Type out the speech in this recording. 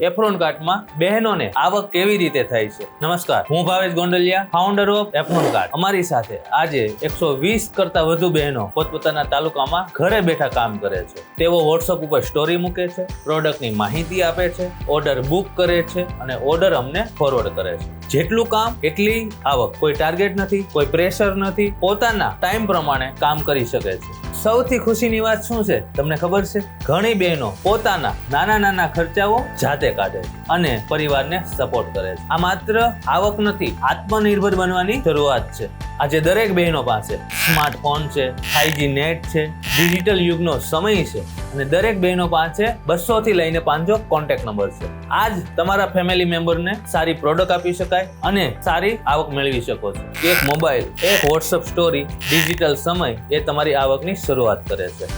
એફરોન કાર્ટમાં બહેનોને આવક કેવી રીતે થાય છે. નમસ્કાર, હું ભાવેશ ગોંડલિયા, ફાઉન્ડર ઓફ એફરોન કાર્ટ. અમારી સાથે આજે 120 કરતા વધુ બહેનો પોતપોતાના તાલુકામાં ઘરે બેઠા કામ કરે છે. તેઓ વોટ્સઅપ ઉપર સ્ટોરી મૂકે છે, પ્રોડક્ટની માહિતી આપે છે, ઓર્ડર બુક કરે છે અને ઓર્ડર અમને ફોરવર્ડ કરે છે. જેટલું કામ એટલી આવક. કોઈ ટાર્ગેટ નથી, કોઈ પ્રેશર નથી, પોતાના ટાઈમ પ્રમાણે કામ કરી શકે છે. સૌથી ખુશીની વાત શું છે તમને ખબર છે? ઘણી બહેનો પોતાના નાના ખર્ચાઓ જાતે કાઢે છે અને પરિવારને સપોર્ટ કરે છે. આ માત્ર આવક નથી, આત્મનિર્ભર બનવાની શરૂઆત છે. આજે દરેક બહેનો પાસે સ્માર્ટફોન છે, 5G નેટ છે, ડિજિટલ યુગનો સમય છે અને દરેક બહેનો પાસે 200 થી લઈને 500 કોન્ટેક્ટ નંબર છે. આજ તમારા ફેમિલી મેમ્બરને સારી પ્રોડક્ટ આપી શકાય અને સારી આવક મેળવી શકો છો. એક મોબાઈલ, એક વોટ્સઅપ સ્ટોરી, ડિજિટલ સમય એ તમારી આવકની શરૂઆત કરે છે.